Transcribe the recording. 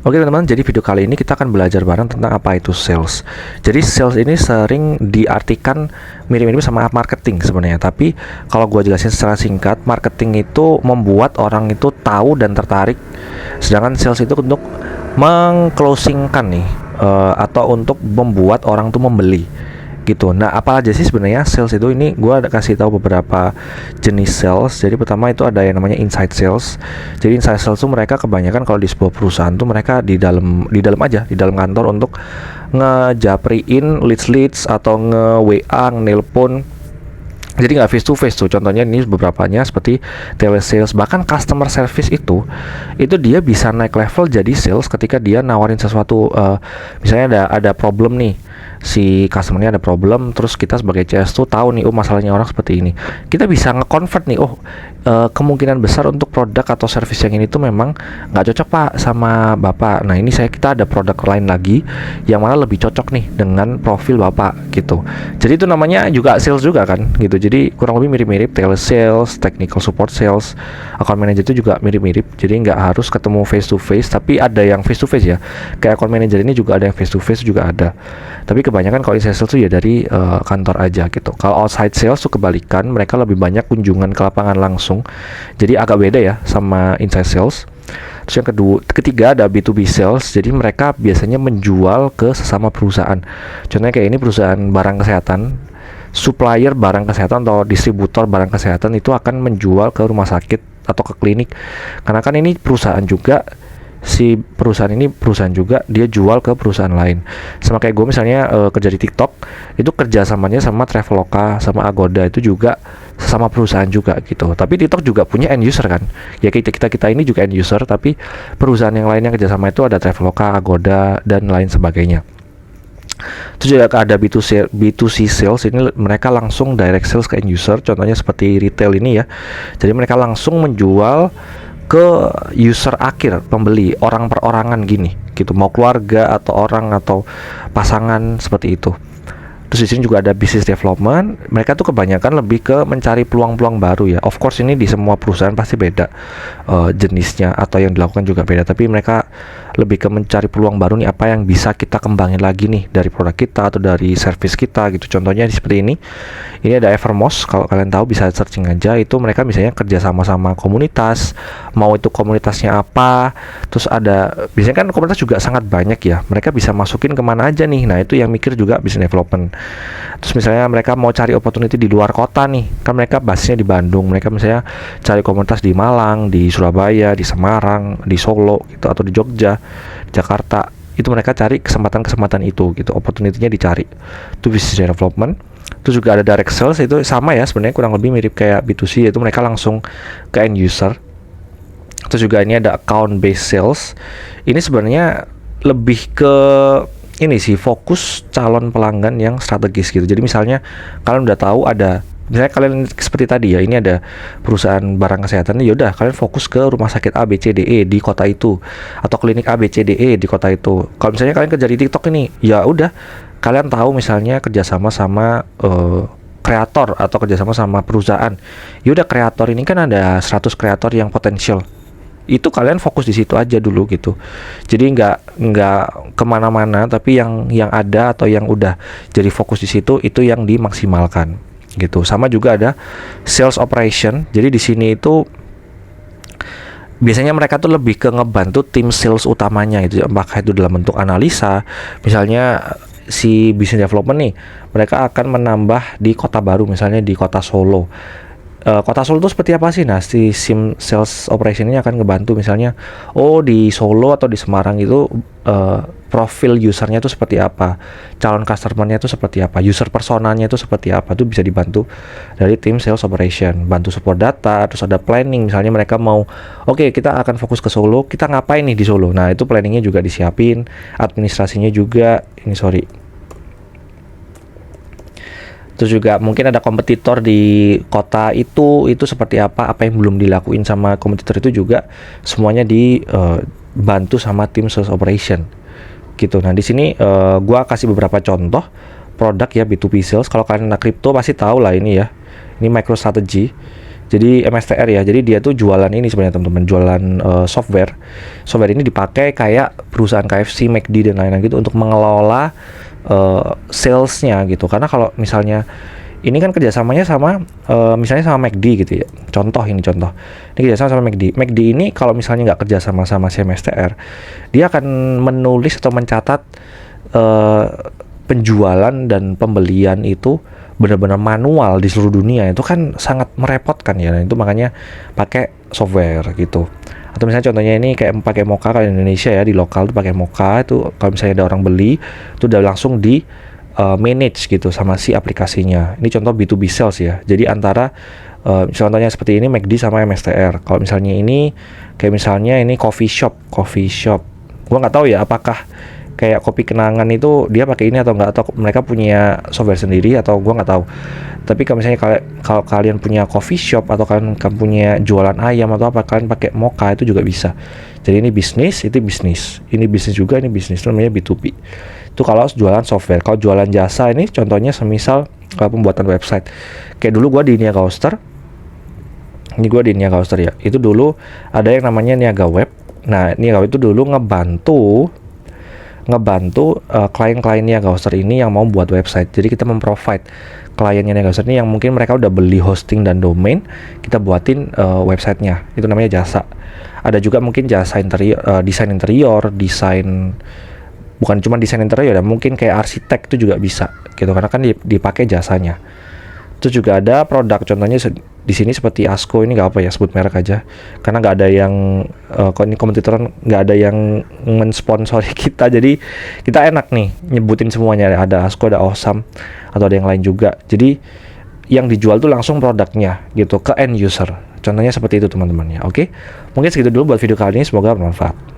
Oke teman-teman, jadi video kali ini kita akan belajar bareng tentang apa itu sales. Jadi sales ini sering diartikan mirip-mirip sama marketing sebenarnya. Tapi kalau gue jelasin secara singkat, marketing itu membuat orang itu tahu dan tertarik. Sedangkan sales itu untuk mengclosingkan nih, atau untuk membuat orang tuh membeli gitu. Nah, apa aja sih sebenarnya sales itu? Ini gue ada kasih tahu beberapa jenis sales. Jadi pertama itu ada yang namanya inside sales. Jadi inside sales tuh mereka kebanyakan kalau di sebuah perusahaan tuh mereka di dalam aja, di dalam kantor untuk ngejapriin leads atau nge-WA, nelpon. Jadi nggak face to face tuh. Contohnya ini beberapanya seperti telesales, bahkan customer service itu dia bisa naik level jadi sales ketika dia nawarin sesuatu. Misalnya ada problem nih, si customernya ada problem, terus kita sebagai CS tuh tahu nih, masalahnya orang seperti ini. Kita bisa nge-convert nih, kemungkinan besar untuk produk atau service yang ini tuh memang nggak cocok pak sama bapak. Nah ini kita ada produk lain lagi yang mana lebih cocok nih dengan profil bapak gitu. Jadi itu namanya juga sales juga kan gitu. Jadi kurang lebih mirip-mirip telesales, technical support sales, account manager itu juga mirip-mirip. Jadi nggak harus ketemu face to face, tapi ada yang face to face ya. Kayak account manager ini juga ada yang face to face juga ada. Tapi kebanyakan kalau inside sales tuh ya dari kantor aja gitu. Kalau outside sales tuh kebalikan, mereka lebih banyak kunjungan ke lapangan langsung. Jadi agak beda ya sama inside sales. Terus yang ketiga ada B2B sales. Jadi mereka biasanya menjual ke sesama perusahaan. Contohnya kayak ini perusahaan barang kesehatan, supplier barang kesehatan atau distributor barang kesehatan itu akan menjual ke rumah sakit atau ke klinik. Karena kan ini perusahaan juga, si perusahaan ini perusahaan juga dia jual ke perusahaan lain. Sama kayak gue misalnya kerja di TikTok, itu kerjasamanya sama Traveloka sama Agoda, itu juga sama perusahaan juga gitu. Tapi TikTok juga punya end user kan, ya kita ini juga end user, tapi perusahaan yang lain yang kerjasama itu ada Traveloka, Agoda dan lain sebagainya. Terus juga ada B2C sales, ini mereka langsung direct sales ke end user. Contohnya seperti retail ini ya. Jadi mereka langsung menjual ke user akhir, pembeli, orang per orangan gini gitu, mau keluarga atau orang atau pasangan seperti itu. Terus di sini juga ada business development. Mereka tuh kebanyakan lebih ke mencari peluang-peluang baru ya. Of course ini di semua perusahaan pasti beda jenisnya atau yang dilakukan juga beda. Tapi mereka lebih ke mencari peluang baru nih, apa yang bisa kita kembangin lagi nih dari produk kita atau dari service kita gitu. Contohnya seperti ini. Ini ada Evermost, kalau kalian tahu bisa searching aja. Itu mereka misalnya kerja sama komunitas, mau itu komunitasnya apa. Terus ada, biasanya kan komunitas juga sangat banyak ya. Mereka bisa masukin kemana aja nih. Nah itu yang mikir juga business development. Terus misalnya mereka mau cari opportunity di luar kota nih, kan mereka basisnya di Bandung, mereka misalnya cari komunitas di Malang, di Surabaya, di Semarang, di Solo gitu, atau di Jogja, di Jakarta. Itu mereka cari kesempatan itu gitu, opportunity-nya dicari. Itu business development. Terus juga ada direct sales, itu sama ya sebenarnya, kurang lebih mirip kayak B2C, yaitu mereka langsung ke end user. Terus juga ini ada account based sales. Ini sebenarnya lebih ke ini sih, fokus calon pelanggan yang strategis gitu. Jadi misalnya kalian udah tahu ada, misalnya kalian seperti tadi ya, ini ada perusahaan barang kesehatan, ya udah kalian fokus ke rumah sakit A B C D E di kota itu, atau klinik A B C D E di kota itu. Kalau misalnya kalian kerja di TikTok ini, ya udah kalian tahu misalnya kerjasama sama kreator atau kerjasama sama perusahaan. Ya udah, kreator ini kan ada 100 kreator yang potensial, itu kalian fokus di situ aja dulu gitu. Jadi nggak kemana-mana, tapi yang ada atau yang udah jadi fokus di situ itu yang dimaksimalkan gitu. Sama juga ada sales operation. Jadi di sini itu biasanya mereka tuh lebih ke ngebantu tim sales utamanya itu, apakah itu dalam bentuk analisa. Misalnya si business development nih, mereka akan menambah di kota baru, misalnya di kota Solo. Kota Solo itu seperti apa sih? Nah, si sales operation ini akan ngebantu misalnya, di Solo atau di Semarang itu profil usernya itu seperti apa, calon customernya itu seperti apa, user personanya itu seperti apa, itu bisa dibantu dari tim sales operation, bantu support data. Terus ada planning, misalnya mereka mau, kita akan fokus ke Solo, kita ngapain nih di Solo, nah itu planningnya juga disiapin, administrasinya juga, Terus juga mungkin ada kompetitor di kota itu seperti apa yang belum dilakuin sama kompetitor itu juga semuanya dibantu sama tim sales operation gitu. Nah di sini gua kasih beberapa contoh produk ya B2B sales. Kalau kalian anak kripto pasti tahu lah ini ya. Ini MicroStrategy. Jadi MSTR ya. Jadi dia tuh jualan ini sebenarnya teman-teman, jualan software. Software ini dipakai kayak perusahaan KFC, McD dan lain-lain gitu untuk mengelola salesnya gitu. Karena kalau misalnya ini kan kerjasamanya sama misalnya sama McD gitu ya. Ini contoh. Ini kerjasama sama McD. McD ini kalau misalnya nggak kerjasama sama si MSTR, dia akan menulis atau mencatat penjualan dan pembelian itu benar-benar manual di seluruh dunia. Itu kan sangat merepotkan ya. Itu makanya pakai software gitu. Atau misalnya contohnya ini kayak pakai Moka kalau di Indonesia ya, di lokal tuh pakai Moka itu kalau misalnya ada orang beli itu udah langsung di manage gitu sama si aplikasinya. Ini contoh B2B sales ya. Jadi antara contohnya seperti ini McD sama MSTR. Kalau misalnya ini kayak misalnya ini coffee shop. Gua nggak tahu ya apakah kayak kopi kenangan itu dia pakai ini atau enggak, atau mereka punya software sendiri atau gua nggak tahu. Tapi kalau misalnya kalau kalian punya coffee shop atau kalian punya jualan ayam atau apa, kalian pakai Moka itu juga bisa. Jadi ini bisnis, itu bisnis. Ini bisnis juga, ini bisnis. Itu namanya B2B. Itu kalau jualan software. Kalau jualan jasa ini contohnya semisal pembuatan website. Kayak dulu gua di Niaga Hoster. Ini gua di Niaga Hoster ya. Itu dulu ada yang namanya Niaga Web. Nah, Niaga Web itu dulu ngebantu klien-klien Niaga Hoster ini yang mau buat website. Jadi kita memprovide kliennya Niaga Hoster ini yang mungkin mereka udah beli hosting dan domain, kita buatin websitenya. Itu namanya jasa. Ada juga mungkin jasa interior, desain interior, bukan cuma desain interior ya, mungkin kayak arsitek itu juga bisa gitu, karena kan dipakai jasanya. Terus juga ada produk, contohnya di sini seperti Asko, ini nggak apa ya, sebut merek aja karena nggak ada yang ini kompetitor nggak ada yang mensponsori kita, jadi kita enak nih nyebutin semuanya, ada Asko, ada Awesome, atau ada yang lain juga. Jadi yang dijual tuh langsung produknya gitu ke end user. Contohnya seperti itu teman-teman ya. Oke, mungkin segitu dulu buat video kali ini, semoga bermanfaat.